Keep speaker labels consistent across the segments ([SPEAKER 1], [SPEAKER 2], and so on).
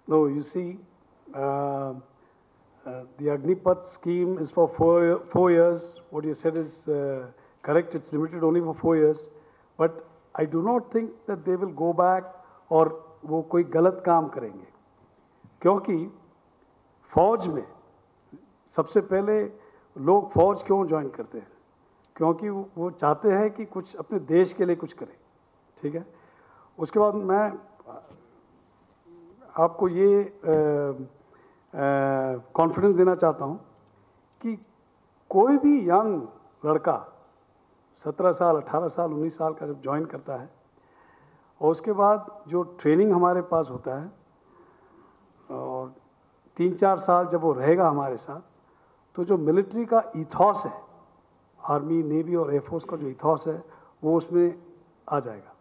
[SPEAKER 1] No, you see, uh, the Agnipath scheme is for 4 years. What you said is correct. It's limited only for 4 years. But I do not think that they will go back और वो कोई गलत काम करेंगे, क्योंकि फौज में सबसे पहले लोग फौज क्यों ज्वाइन करते हैं? क्योंकि वो चाहते हैं कि कुछ अपने देश के लिए कुछ करें, ठीक है। उसके बाद मैं आपको ये कॉन्फिडेंस देना चाहता हूँ कि कोई भी यंग लड़का 17 साल, 18 साल, 19 साल का जब ज्वाइन करता है और उसके बाद जो ट्रेनिंग हमारे पास होता है और 3-4 साल जब वो रहेगा हमारे साथ, तो जो मिलिट्री का ईथॉस है, आर्मी, नेवी और एयरफोर्स का जो ईथॉस है, वो उसमें आ जाएगा।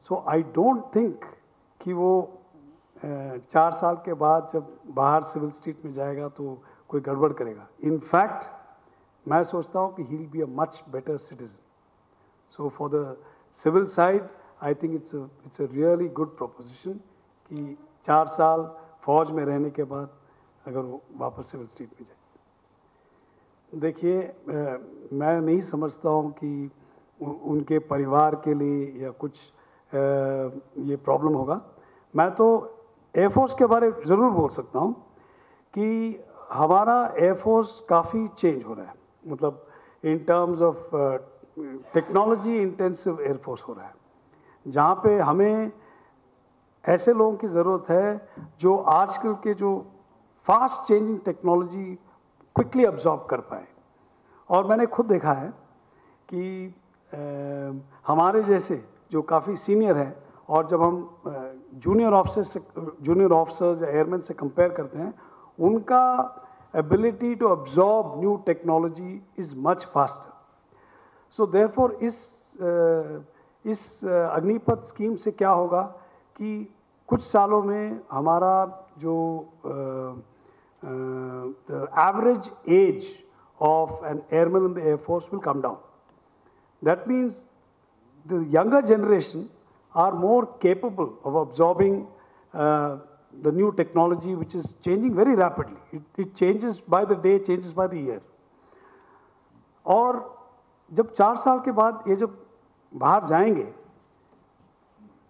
[SPEAKER 1] सो आई डोंट थिंक कि वो 4 साल के बाद जब बाहर सिविल स्ट्रीट में जाएगा तो कोई गड़बड़ करेगा। इनफैक्ट मैं सोचता हूँ कि he will be a much better citizen. So for the civil side I think it's a really good proposition कि 4 साल फौज में रहने के बाद अगर वो वापस सिविल स्ट्रीट में जाए। देखिए, मैं नहीं समझता हूँ कि उनके परिवार के लिए या कुछ ये प्रॉब्लम होगा। मैं तो एयरफोर्स के बारे में ज़रूर बोल सकता हूँ कि हमारा एयरफोर्स काफ़ी चेंज हो रहा है, मतलब in terms of technology intensive air force हो रहा है, जहाँ पे हमें ऐसे लोगों की ज़रूरत है जो आजकल के जो fast changing technology quickly absorb कर पाए। और मैंने खुद देखा है कि हमारे जैसे जो काफ़ी सीनियर है और जब हम जूनियर ऑफिसर्स या एयरमैन से कंपेयर करते हैं, उनका ability to absorb new technology is much faster. So therefore इस अग्निपथ स्कीम से क्या होगा कि कुछ सालों में हमारा जो average age of an airman in the Air Force will come down. That means the younger generation are more capable of absorbing the new technology which is changing very rapidly. It changes by the day, changes by the year. और जब 4 साल के बाद ये जब बाहर जाएंगे,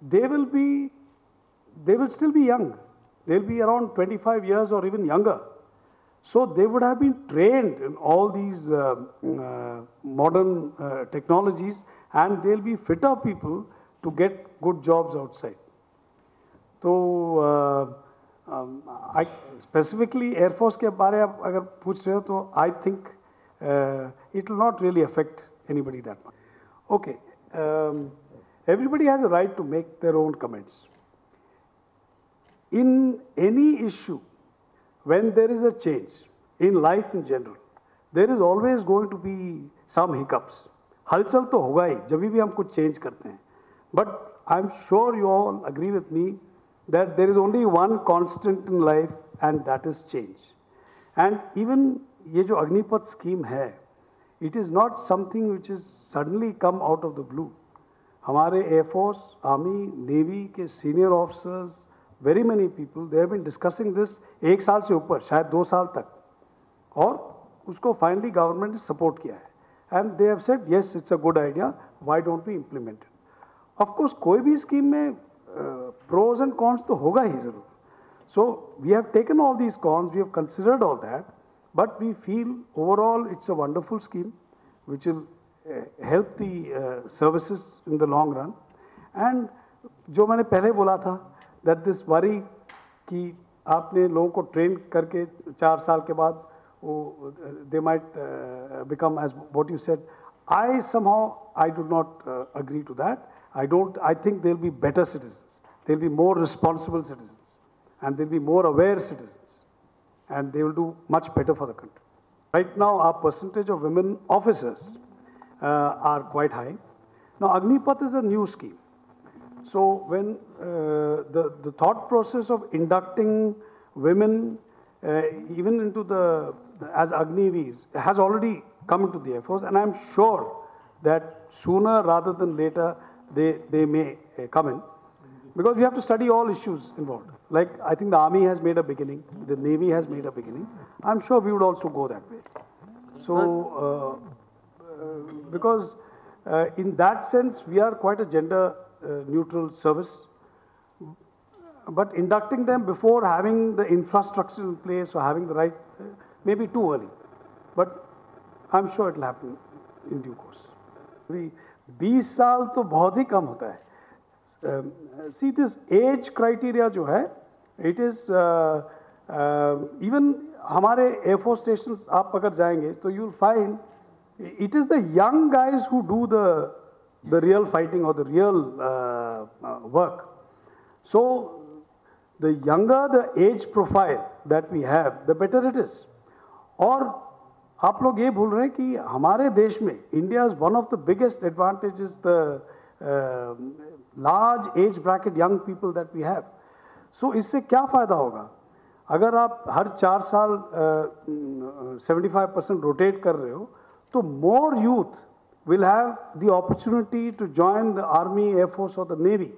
[SPEAKER 1] they will still be young. They'll be around 25 years or even younger. So they would have been trained in all these modern technologies, and they'll be fitter people to get good jobs outside. So I specifically Air Force के बारे में अगर पूछ रहे हो तो I think it will not really affect anybody that much. Okay, everybody has a right to make their own comments. In any issue, when there is a change in life in general, there is always going to be some hiccups. हलचल तो होगा ही जब भी हम कुछ change करते हैं, but I'm sure you all agree with me that there is only one constant in life and that is change. And even ये जो अग्निपथ स्कीम है, it is not something which is suddenly come out of the blue. हमारे air force, army, navy के senior officers, very many people, they have been discussing this 1 साल से ऊपर, शायद 2 साल तक, और उसको फाइनली गवर्नमेंट ने सपोर्ट किया है and they have said yes it's a good idea, why don't we implement it. Of course कोई भी स्कीम में प्रोज एंड कॉन्स तो होगा ही ज़रूर। So we have taken all these cons, we have considered all that, but we feel overall it's a wonderful scheme which will help the services in the long run. And जो मैंने पहले बोला था that this worry कि आपने लोगों को train करके 4 साल के बाद वो they might become as what you said, I do not agree to that. I think they'll be better citizens, they'll be more responsible citizens, and they'll be more aware citizens, and they will do much better for the country. Right now our percentage of women officers are quite high. Now Agnipath is a new scheme. So when the thought process of inducting women even into as Agniveers has already come into the Air Force, and I'm sure that sooner rather than later they may come in. Because we have to study all issues involved. Like, I think the Army has made a beginning, the Navy has made a beginning. I'm sure we would also go that way. So, because in that sense, we are quite a gender neutral service. But inducting them before having the infrastructure in place or having the right, may be too early. But I'm sure it will happen in due course. 20 साल तो बहुत ही कम होता है. See, this age criteria जो है, it is even हमारे Air Force stations आप अगर जाएंगे तो you'll find it is the young guys who do the real fighting or the real work. So the younger the age profile that we have, the better it is. और आप लोग ये भूल रहे हैं कि हमारे देश में India is one of the biggest advantages the large age bracket young people that we have. So इससे क्या फायदा होगा? अगर आप हर 4 साल 75% रोटेट कर रहे हो, तो more youth will have the opportunity to join the Army, Air Force or the Navy.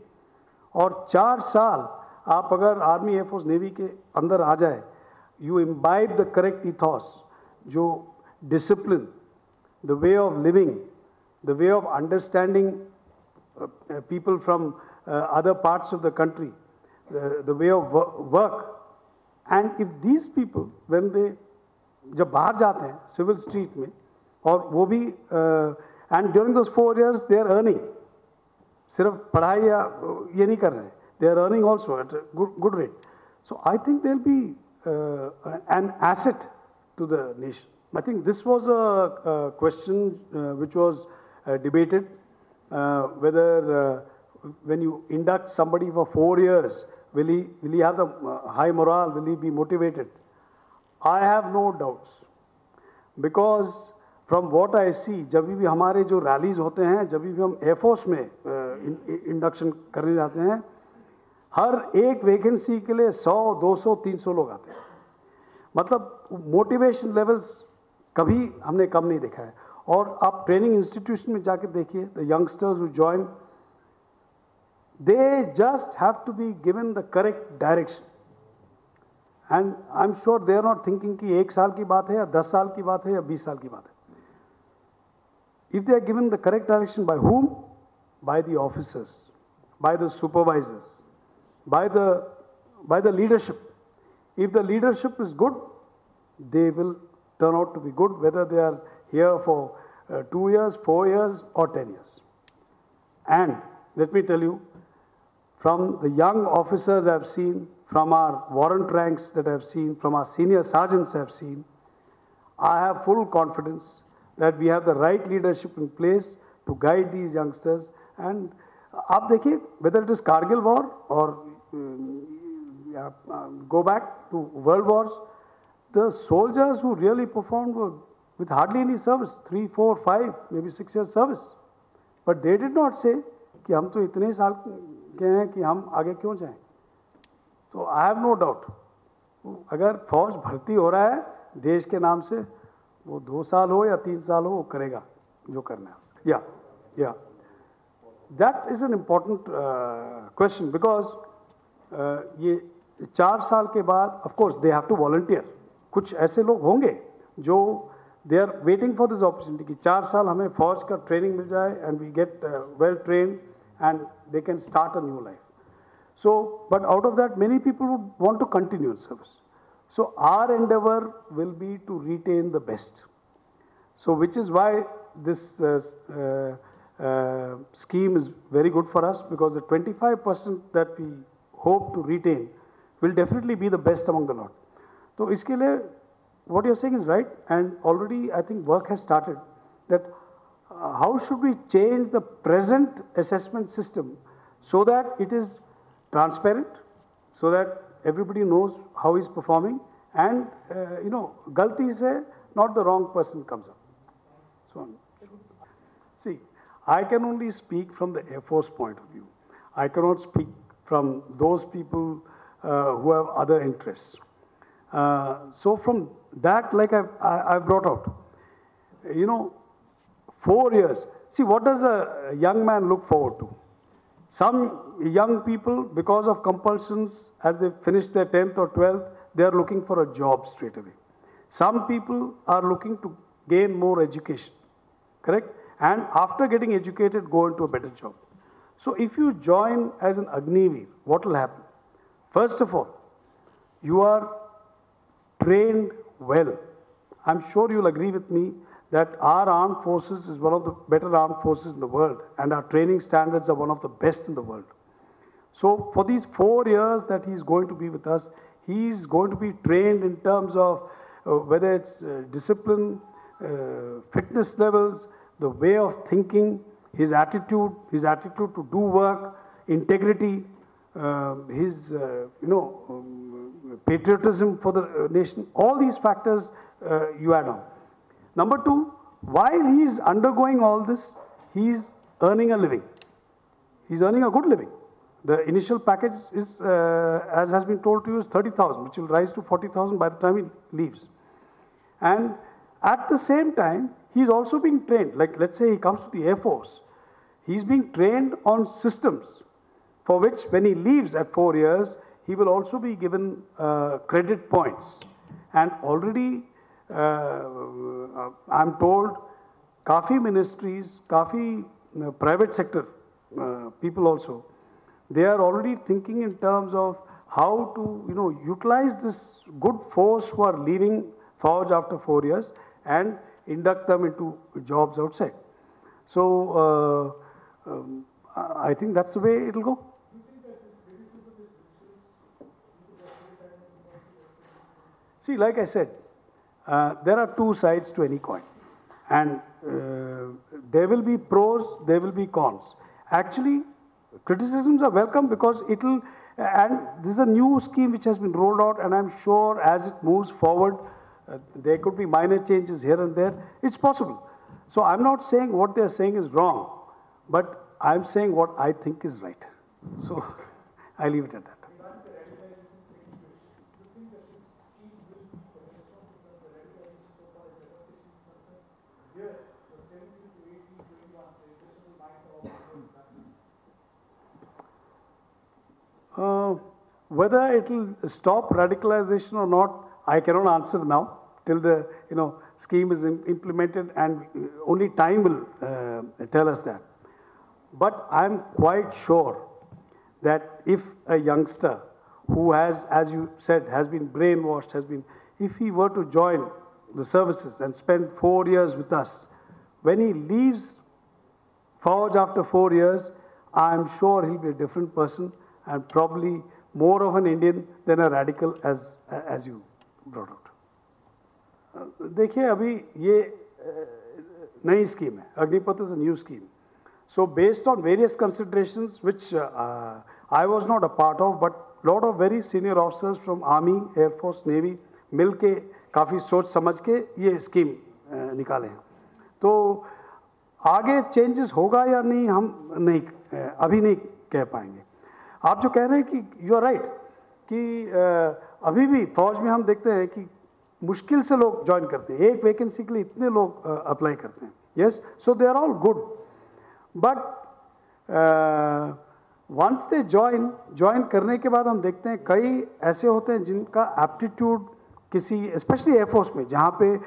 [SPEAKER 1] और 4 साल आप अगर Army, Air Force, Navy के अंदर आ जाए, you imbibe the correct ethos, जो discipline, the way of living, the way of understanding people from other parts of the country, the way of work. And if these people, when they जब बाहर जाते हैं civil street में, और वो भी and during those 4 years they are earning, सिर्फ पढ़ाई या ये नहीं कर रहे हैं, they are earning also at a good rate. So I think they'll be an asset to the nation. I think this was a question which was debated, whether when you induct somebody for 4 years, will he have the high morale, will he be motivated? I have no doubts, because from what I see, जब भी हमारे जो rallies होते हैं, जब भी हम Air Force में induction करने जाते हैं, हर एक vacancy के लिए 100, 200, 300 लोग आते हैं. मतलब motivation levels कभी हमने कम नहीं देखा है. और आप training institution में जाके देखिए, the youngsters who join, they just have to be given the correct direction. And I'm sure they are not thinking कि 1 साल की बात है या 10 साल की बात है या 20 साल की बात है. If they are given the correct direction, by whom? By the officers, by the supervisors, by the leadership. If the leadership is good, they will turn out to be good, whether they are here for 2 years, 4 years or 10 years. And let me tell you, from the young officers I have seen, from our warrant ranks that I have seen, from our senior sergeants I have seen, I have full confidence that we have the right leadership in place to guide these youngsters. And आप देखिए, whether it is Kargil war or go back to world wars, the soldiers who really performed were with hardly any service, 3, 4, 5, maybe 6 years service. But they did not say कि हम तो इतने साल के हैं कि हम आगे क्यों जाएं. तो I have no doubt, अगर फौज भर्ती हो रहा है देश के नाम से, वो 2 साल हो या 3 साल हो, वो करेगा जो करना है. Yeah. That is an important question, because ये 4 साल के बाद, of course they have to volunteer. कुछ ऐसे लोग होंगे जो they are waiting for this opportunity कि 4 साल हमें फौज का ट्रेनिंग मिल जाए and we get well trained and they can start a new life. So, but out of that, many people would want to continue in service. So our endeavor will be to retain the best. So which is why this scheme is very good for us, because the 25% that we hope to retain will definitely be the best among the lot. So इसके लिए what you're saying is right, and already I think work has started, that how should we change the present assessment system so that it is transparent, so that everybody knows how he's performing, and galti se not the wrong person comes up. So on. See, I can only speak from the Air Force point of view. I cannot speak from those people who have other interests. So from that, like I've brought out, 4 years. See, what does a young man look forward to? Some young people, because of compulsions, as they finish their 10th or 12th, they are looking for a job straight away. Some people are looking to gain more education, correct? And after getting educated, go into a better job. So if you join as an Agniveer, what will happen? First of all, you are trained well. I'm sure you'll agree with me that our armed forces is one of the better armed forces in the world, and our training standards are one of the best in the world. So for these 4 years that he's going to be with us, he's going to be trained in terms of whether it's discipline, fitness levels, the way of thinking, his attitude to do work, integrity, his patriotism for the nation. All these factors you add on. Number two, while he is undergoing all this, he is earning a living. He's earning a good living. The initial package is, as has been told to you, is 30,000, which will rise to 40,000 by the time he leaves. And at the same time, he's also being trained. Like, let's say he comes to the Air Force. He's being trained on systems for which, when he leaves at 4 years, he will also be given credit points. And already, I'm told, kafi ministries, kafi private sector people also, they are already thinking in terms of how to, utilize this good force who are leaving Fauj after 4 years and induct them into jobs outside. So, I think that's the way it'll go. See, like I said, there are two sides to any coin. And there will be pros, there will be cons. Actually, criticisms are welcome because it'll, and this is a new scheme which has been rolled out, and I'm sure as it moves forward, there could be minor changes here and there. It's possible. So I'm not saying what they're saying is wrong, but I'm saying what I think is right. So I leave it at that. Whether it will stop radicalization or not, I cannot answer now till the scheme is implemented, and only time will tell us that. But I'm quite sure that if a youngster who has, as you said, has been brainwashed, if he were to join the services and spend 4 years with us, when he leaves Fauj after 4 years, I'm sure he'll be a different person and probably more of an Indian than a radical as you brought out. देखिए अभी ये नई scheme है, Agnipath is a new scheme. So based on various considerations which I was not a part of, but lot of very senior officers from Army, Air Force, Navy मिल के काफ़ी सोच समझ के ये स्कीम निकाले हैं. तो आगे चेंजेस होगा या नहीं हम नहीं अभी नहीं कह पाएंगे. आप जो कह रहे हैं कि यू आर राइट कि अभी भी फौज में हम देखते हैं कि मुश्किल से लोग ज्वाइन करते हैं. एक वैकेंसी के लिए इतने लोग अप्लाई करते हैं. Yes, so they are all good, but once they join करने के बाद हम देखते हैं कई ऐसे होते हैं जिनका एप्टीट्यूड किसी, स्पेशली एयरफोर्स में जहाँ पे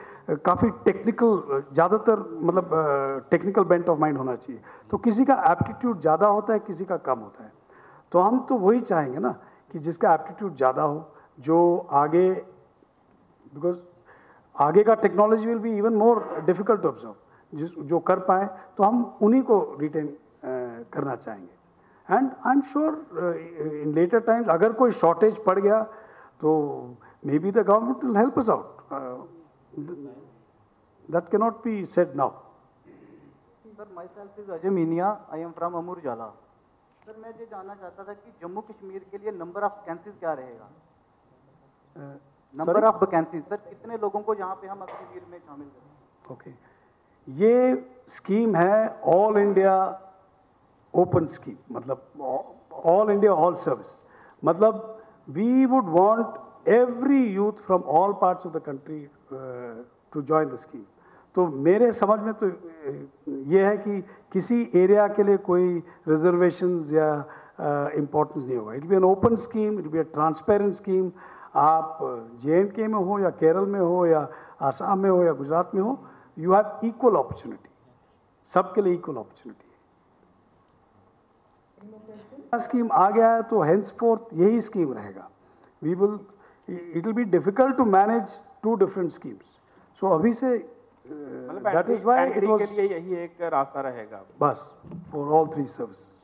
[SPEAKER 1] काफ़ी टेक्निकल, ज़्यादातर मतलब टेक्निकल बेंट ऑफ माइंड होना चाहिए, तो किसी का एप्टीट्यूड ज़्यादा होता है, किसी का कम होता है. तो हम तो वही चाहेंगे ना कि जिसका एप्टीट्यूड ज़्यादा हो, जो आगे, बिकॉज आगे का technology will be even more difficult to observe, जो कर पाए तो हम उन्हीं को रिटेन करना चाहेंगे. And I am sure in later times अगर कोई शॉर्टेज पड़ गया तो may be the government will help us out. That can not be said now.
[SPEAKER 2] Sir, myself is Ajay Meenia, I am from Amur Jala. Sir, मैं ये जानना चाहता था कि जम्मू कश्मीर के लिए नंबर ऑफ वैकेंसीज क्या रहेगा? नंबर ऑफ वैकेंसीज सर, कितने लोगों को यहाँ पे हम अग्निवीर में शामिल करें?
[SPEAKER 1] ओके, ये स्कीम है ऑल इंडिया ओपन स्कीम, मतलब ऑल इंडिया ऑल सर्विस. मतलब we would want every youth from all parts of the country to join the scheme. तो मेरे समझ में तो ये है कि किसी एरिया के लिए कोई रिजर्वेशंस या इम्पोर्टेंस नहीं होगा. It be an open scheme, it be A transparent scheme. आप JNK में हो या केरल में हो या आसाम में हो या गुजरात में हो, यू हैव इक्वल अपॉर्चुनिटी. सबके लिए इक्वल अपॉर्चुनिटी है. स्कीम आ गया है तो henceforth यही स्कीम रहेगा. It will be difficult to manage 2 different schemes. So अभी से
[SPEAKER 3] मतलब
[SPEAKER 1] that is why it
[SPEAKER 3] entry
[SPEAKER 1] was
[SPEAKER 3] के लिए यही एक रास्ता रहेगा.
[SPEAKER 1] बस फॉर ऑल 3 सर्विसेज.